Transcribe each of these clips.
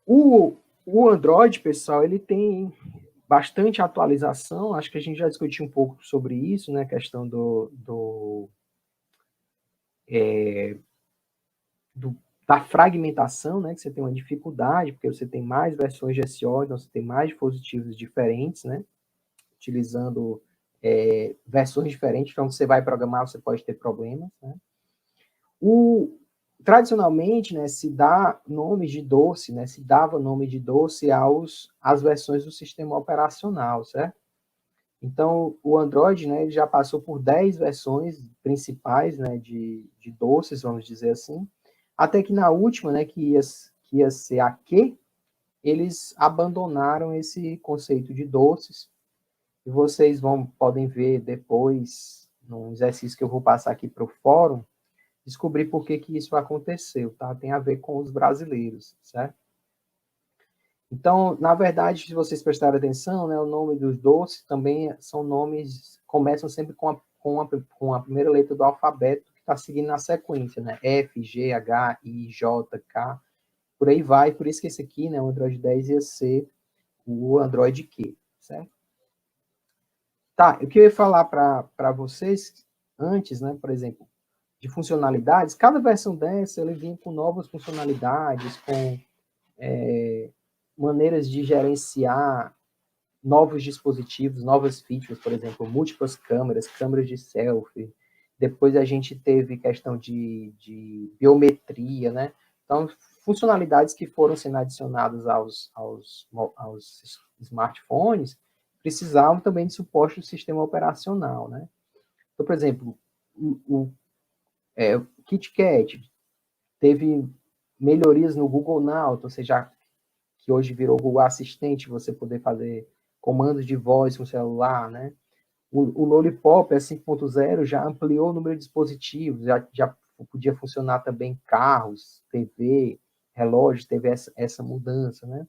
O, o Android, pessoal, ele tem bastante atualização, acho que a gente já discutiu um pouco sobre isso, né, a questão da fragmentação, né, que você tem uma dificuldade, porque você tem mais versões de SEO, então você tem mais dispositivos diferentes, né, utilizando versões diferentes, então você vai programar, você pode ter problemas, né. Tradicionalmente, né, se dá nome de doce, né, se dava nome de doce às versões do sistema operacional, certo? Então, o Android, né, ele já passou por 10 versões principais, né, de doces, vamos dizer assim, até que na última, né, que ia ser a Q, eles abandonaram esse conceito de doces, e vocês podem ver depois, num exercício que eu vou passar aqui para o fórum, descobrir por que isso aconteceu, tá? Tem a ver com os brasileiros, certo? Então, na verdade, se vocês prestarem atenção, né, o nome dos doces também são nomes, começam sempre com a primeira letra do alfabeto que está seguindo na sequência, né? F, G, H, I, J, K, por aí vai. Por isso que esse aqui, né, o Android 10 ia ser o Android Q, certo? Tá, eu queria falar para vocês antes, né, por exemplo, de funcionalidades, cada versão dessa ele vinha com novas funcionalidades, com maneiras de gerenciar novos dispositivos, novas features, por exemplo, múltiplas câmeras, câmeras de selfie. Depois a gente teve questão de biometria, né? Então, funcionalidades que foram sendo adicionadas aos smartphones precisavam também de suporte do sistema operacional, né? Então, por exemplo, o KitKat teve melhorias no Google Now, ou seja, que hoje virou Google Assistente, você poder fazer comandos de voz com o celular, né? O Lollipop, a 5.0, já ampliou o número de dispositivos, já podia funcionar também carros, TV, relógios, teve essa mudança, né?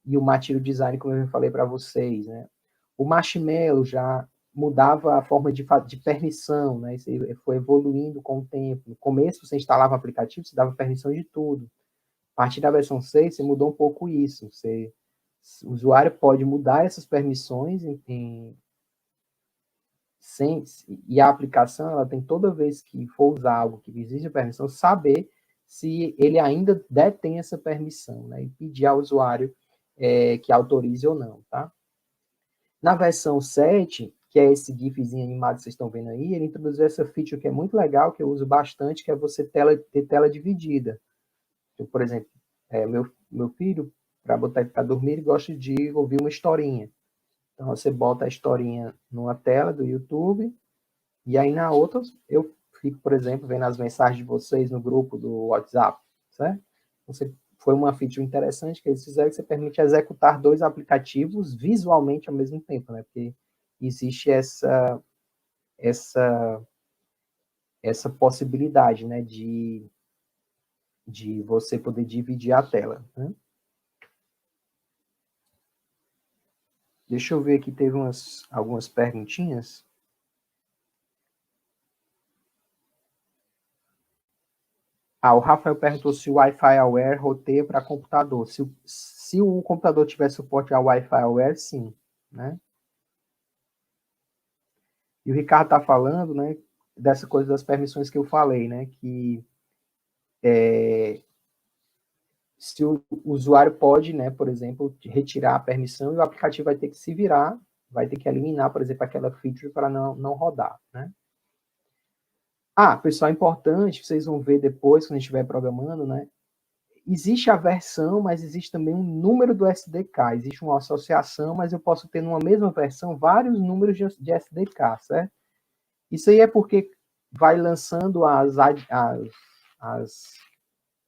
E o Material Design, como eu falei para vocês, né? O Marshmallow já mudava a forma de permissão, né? Isso foi evoluindo com o tempo. No começo, você instalava o aplicativo, você dava permissão de tudo. A partir da versão 6, você mudou um pouco isso. O usuário pode mudar essas permissões e a aplicação ela tem toda vez que for usar algo que exige permissão, saber se ele ainda detém essa permissão, né? E pedir ao usuário que autorize ou não, tá? Na versão 7, que é esse GIFzinho animado que vocês estão vendo aí, ele introduziu essa feature que é muito legal, que eu uso bastante, que é você ter tela dividida. Então, por exemplo, meu filho, para botar ele para dormir, ele gosta de ouvir uma historinha. Então, você bota a historinha numa tela do YouTube, e aí na outra eu fico, por exemplo, vendo as mensagens de vocês no grupo do WhatsApp, certo? Foi uma feature interessante que eles fizeram, que você permite executar dois aplicativos visualmente ao mesmo tempo, né? Porque existe essa possibilidade, né, de você poder dividir a tela, né? Deixa eu ver aqui, teve algumas perguntinhas. O Rafael perguntou se o Wi-Fi Aware roteia para computador. Se o computador tiver suporte ao Wi-Fi Aware, sim, né? E o Ricardo está falando, né, dessa coisa das permissões que eu falei, né, que se o usuário pode, né, por exemplo, retirar a permissão e o aplicativo vai ter que se virar, vai ter que eliminar, por exemplo, aquela feature para não rodar, né? Pessoal, importante, vocês vão ver depois, quando a gente estiver programando, né, existe a versão, mas existe também um número do SDK, existe uma associação, mas eu posso ter numa mesma versão vários números de SDK, certo? Isso aí é porque vai lançando as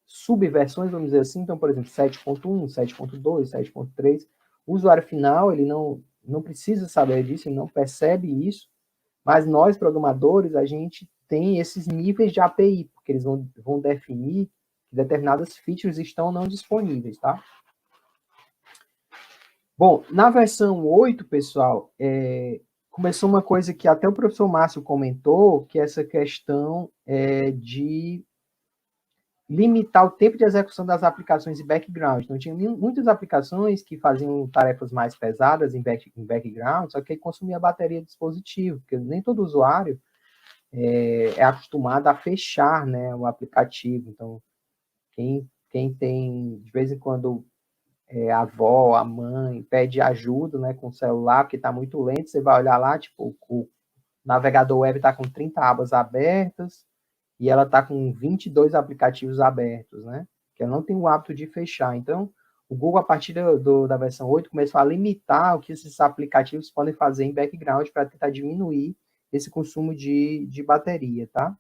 subversões, vamos dizer assim, então, por exemplo, 7.1, 7.2, 7.3, o usuário final, ele não precisa saber disso, ele não percebe isso, mas nós, programadores, a gente tem esses níveis de API, porque eles vão definir que determinadas features estão ou não disponíveis, tá? Bom, na versão 8, pessoal, começou uma coisa que até o professor Márcio comentou, que é essa questão de limitar o tempo de execução das aplicações em background. Então, tinha muitas aplicações que faziam tarefas mais pesadas em background, só que consumia a bateria do dispositivo, porque nem todo usuário é acostumado a fechar, né, o aplicativo. Então, quem tem, de vez em quando, a avó, a mãe, pede ajuda, né, com o celular, porque está muito lento, você vai olhar lá, tipo, o navegador web está com 30 abas abertas, e ela está com 22 aplicativos abertos, né? Que ela não tem o hábito de fechar. Então, o Google, a partir da versão 8, começou a limitar o que esses aplicativos podem fazer em background para tentar diminuir esse consumo de bateria, tá?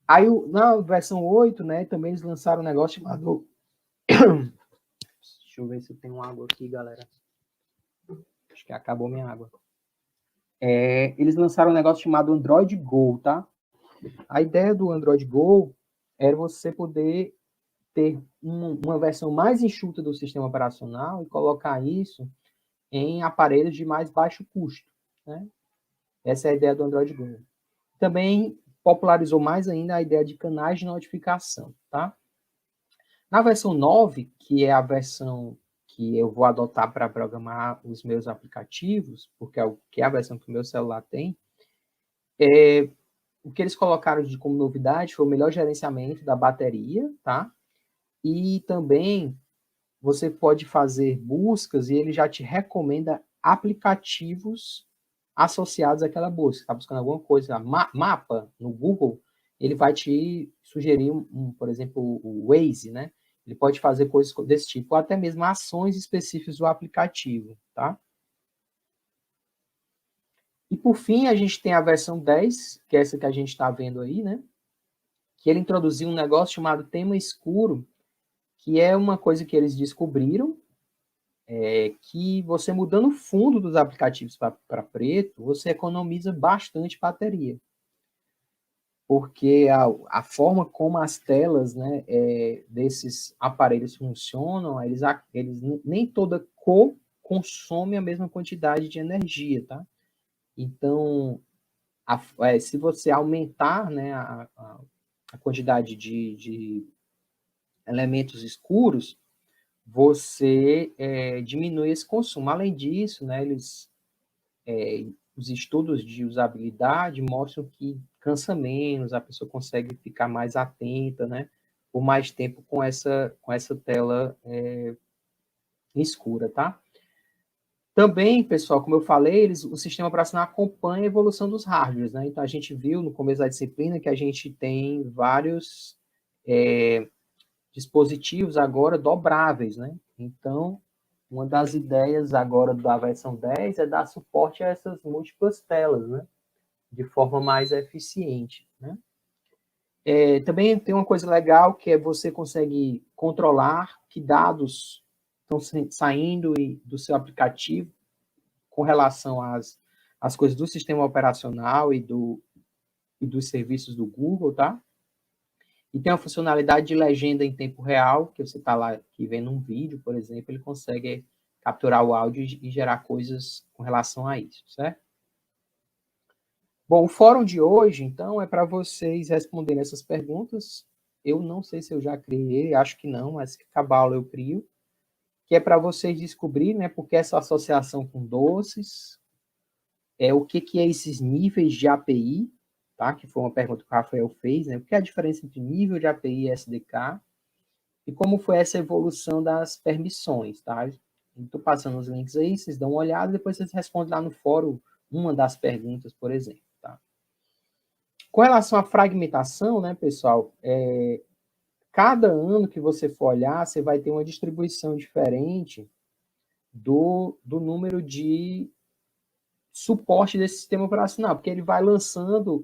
Aí, na versão 8, né, também eles lançaram um negócio chamado... Deixa eu ver se eu tenho água aqui, galera. Acho que acabou minha água. Eles lançaram um negócio chamado Android Go, tá? A ideia do Android Go era você poder ter uma versão mais enxuta do sistema operacional e colocar isso em aparelhos de mais baixo custo, né? Essa é a ideia do Android Go. Também popularizou mais ainda a ideia de canais de notificação, tá? Na versão 9, que é a versão que eu vou adotar para programar os meus aplicativos, porque é a versão que o meu celular tem, o que eles colocaram como novidade foi o melhor gerenciamento da bateria, tá? E também você pode fazer buscas e ele já te recomenda aplicativos associados àquela busca. Está buscando alguma coisa, mapa no Google, ele vai te sugerir, por exemplo, o Waze, né? Ele pode fazer coisas desse tipo, ou até mesmo ações específicas do aplicativo, tá? E, por fim, a gente tem a versão 10, que é essa que a gente está vendo aí, né? Que ele introduziu um negócio chamado tema escuro, que é uma coisa que eles descobriram, que você mudando o fundo dos aplicativos para preto, você economiza bastante bateria. Porque a forma como as telas, né, desses aparelhos funcionam, eles nem toda cor consome a mesma quantidade de energia, tá? Então, se você aumentar, né, a quantidade de elementos escuros, você diminui esse consumo. Além disso, né, os estudos de usabilidade mostram que cansa menos, a pessoa consegue ficar mais atenta, né, por mais tempo com essa tela escura, tá? Também, pessoal, como eu falei, o sistema operacional acompanha a evolução dos hardwares, né? Então, a gente viu no começo da disciplina que a gente tem vários dispositivos agora dobráveis, né? Então, uma das ideias agora da versão 10 é dar suporte a essas múltiplas telas, né? De forma mais eficiente, né? Também tem uma coisa legal que é você consegue controlar que dados estão saindo do seu aplicativo com relação às coisas do sistema operacional e dos serviços do Google, tá? E tem a funcionalidade de legenda em tempo real, que você está lá aqui vendo um vídeo, por exemplo, ele consegue capturar o áudio e gerar coisas com relação a isso, certo? Bom, o fórum de hoje, então, é para vocês responderem essas perguntas. Eu não sei se eu já criei, acho que não, mas que cabala eu crio, que é para vocês descobrir, né, por que essa associação com doces, o que é esses níveis de API, tá? Que foi uma pergunta que o Rafael fez, né? O que é a diferença entre nível de API e SDK? E como foi essa evolução das permissões, tá? Estou passando os links aí, vocês dão uma olhada, depois vocês respondem lá no fórum uma das perguntas, por exemplo, tá? Com relação à fragmentação, né, pessoal, cada ano que você for olhar, você vai ter uma distribuição diferente do número de suporte desse sistema operacional, porque ele vai lançando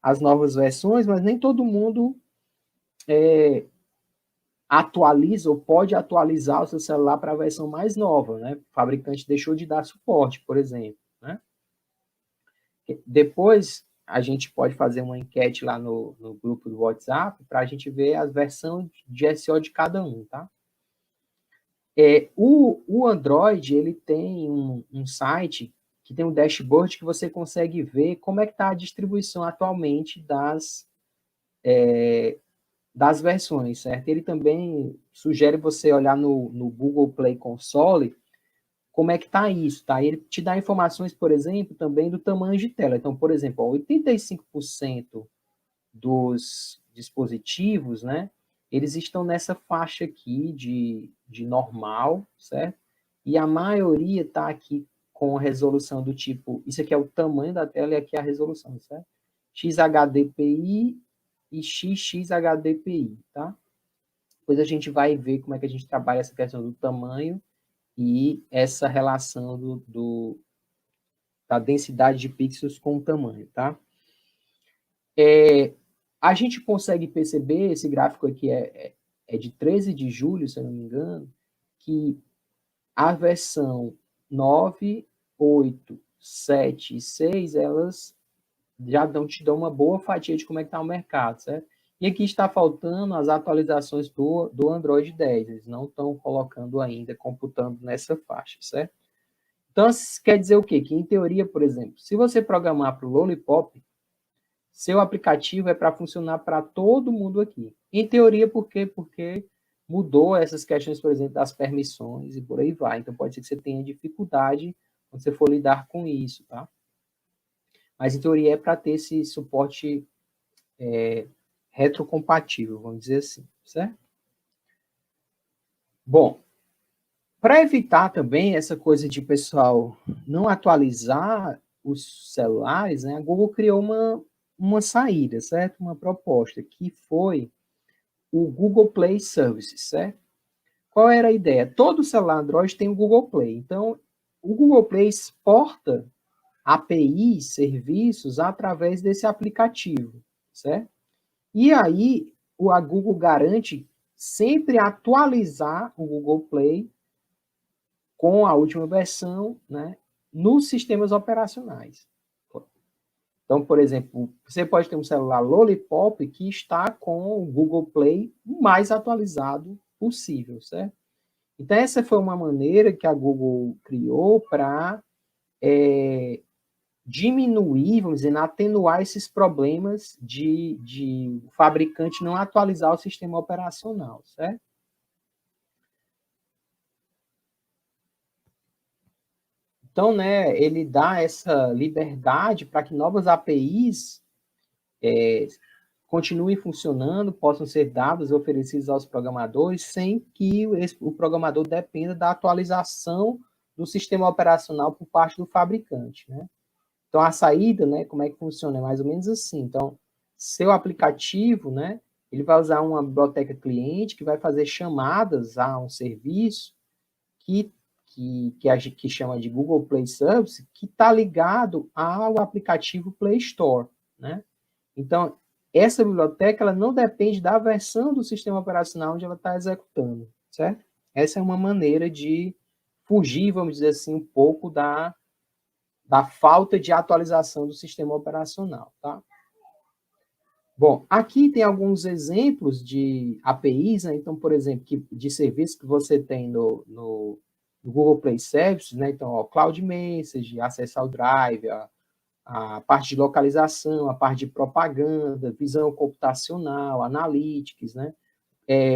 as novas versões, mas nem todo mundo atualiza ou pode atualizar o seu celular para a versão mais nova, né? O fabricante deixou de dar suporte, por exemplo, né? Depois, a gente pode fazer uma enquete lá no grupo do WhatsApp para a gente ver as versões de SEO de cada um, tá? O Android, ele tem um site que tem um dashboard que você consegue ver como é que está a distribuição atualmente das versões, certo? Ele também sugere você olhar no Google Play Console como é que está isso, tá? Ele te dá informações, por exemplo, também do tamanho de tela. Então, por exemplo, 85% dos dispositivos, né, eles estão nessa faixa aqui de normal, certo? E a maioria está aqui com resolução do tipo, isso aqui é o tamanho da tela e aqui é a resolução, certo? XHDPI e XXHDPI, tá? Depois a gente vai ver como é que a gente trabalha essa questão do tamanho e essa relação da densidade de pixels com o tamanho, tá? A gente consegue perceber, esse gráfico aqui é de 13 de julho, se eu não me engano, que a versão 9, 8, 7 e 6, elas já te dão uma boa fatia de como é que está o mercado, certo? E aqui está faltando as atualizações do Android 10, eles não estão colocando ainda, computando nessa faixa, certo? Então, quer dizer o quê? Que, em teoria, por exemplo, se você programar para o Lollipop, seu aplicativo é para funcionar para todo mundo aqui. Em teoria, por quê? Porque mudou essas questões, por exemplo, das permissões e por aí vai. Então, pode ser que você tenha dificuldade quando você for lidar com isso, tá? Mas, em teoria, é para ter esse suporte retrocompatível, vamos dizer assim, certo? Bom, para evitar também essa coisa de pessoal não atualizar os celulares, né, a Google criou uma saída, certo? Uma proposta, que foi o Google Play Services, certo? Qual era a ideia? Todo celular Android tem o Google Play. Então, o Google Play exporta APIs, serviços, através desse aplicativo, certo? E aí, a Google garante sempre atualizar o Google Play com a última versão, né, nos sistemas operacionais. Então, por exemplo, você pode ter um celular Lollipop que está com o Google Play o mais atualizado possível, certo? Então, essa foi uma maneira que a Google criou para diminuir, vamos dizer, atenuar esses problemas de o fabricante não atualizar o sistema operacional, certo? Então, né, ele dá essa liberdade para que novas APIs continuem funcionando, possam ser dados e oferecidos aos programadores, sem que o programador dependa da atualização do sistema operacional por parte do fabricante, né? Então, a saída, né, como é que funciona? É mais ou menos assim. Então, seu aplicativo, né, ele vai usar uma biblioteca cliente que vai fazer chamadas a um serviço que chama de Google Play Service, que está ligado ao aplicativo Play Store, né? Então, essa biblioteca ela não depende da versão do sistema operacional onde ela está executando, certo? Essa é uma maneira de fugir, vamos dizer assim, um pouco da falta de atualização do sistema operacional, tá? Bom, aqui tem alguns exemplos de APIs, né? Então, por exemplo, de serviços que você tem no Google Play Services, né? Então, ó, Cloud Message, acesso ao Drive, a parte de localização, a parte de propaganda, visão computacional, analytics, né?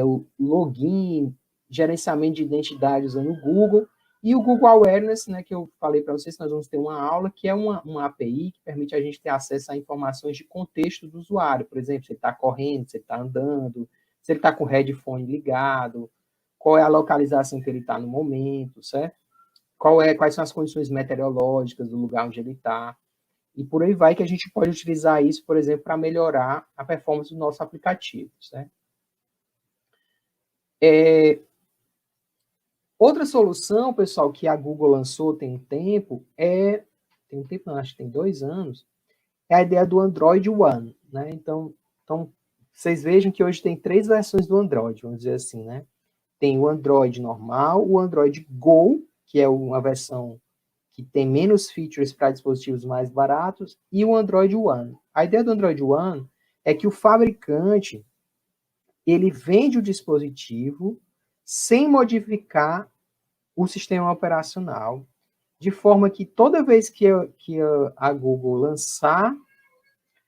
O login, gerenciamento de identidade usando o Google, e o Google Awareness, né, que eu falei para vocês, nós vamos ter uma aula, que é uma API que permite a gente ter acesso a informações de contexto do usuário. Por exemplo, se ele está correndo, se ele está andando, se ele está com o headphone ligado, qual é a localização que ele está no momento, certo? Quais são as condições meteorológicas do lugar onde ele está. E por aí vai que a gente pode utilizar isso, por exemplo, para melhorar a performance do nosso aplicativo, certo? Outra solução, pessoal, que a Google lançou tem um tempo, não, acho que tem 2 anos, é a ideia do Android One, né? Então, vocês vejam que hoje tem 3 versões do Android, vamos dizer assim, né? Tem o Android normal, o Android Go, que é uma versão que tem menos features para dispositivos mais baratos, e o Android One. A ideia do Android One é que o fabricante, ele vende o dispositivo sem modificar o sistema operacional, de forma que toda vez que a Google lançar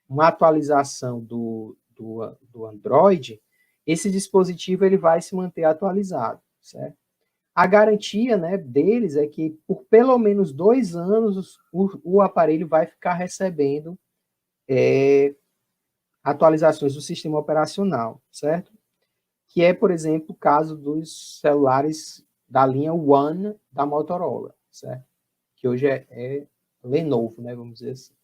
uma atualização do Android, esse dispositivo ele vai se manter atualizado, certo? A garantia, né, deles é que por pelo menos 2 anos o aparelho vai ficar recebendo atualizações do sistema operacional, certo? Que é, por exemplo, o caso dos celulares da linha One da Motorola, certo? Que hoje é Lenovo, né, vamos dizer assim.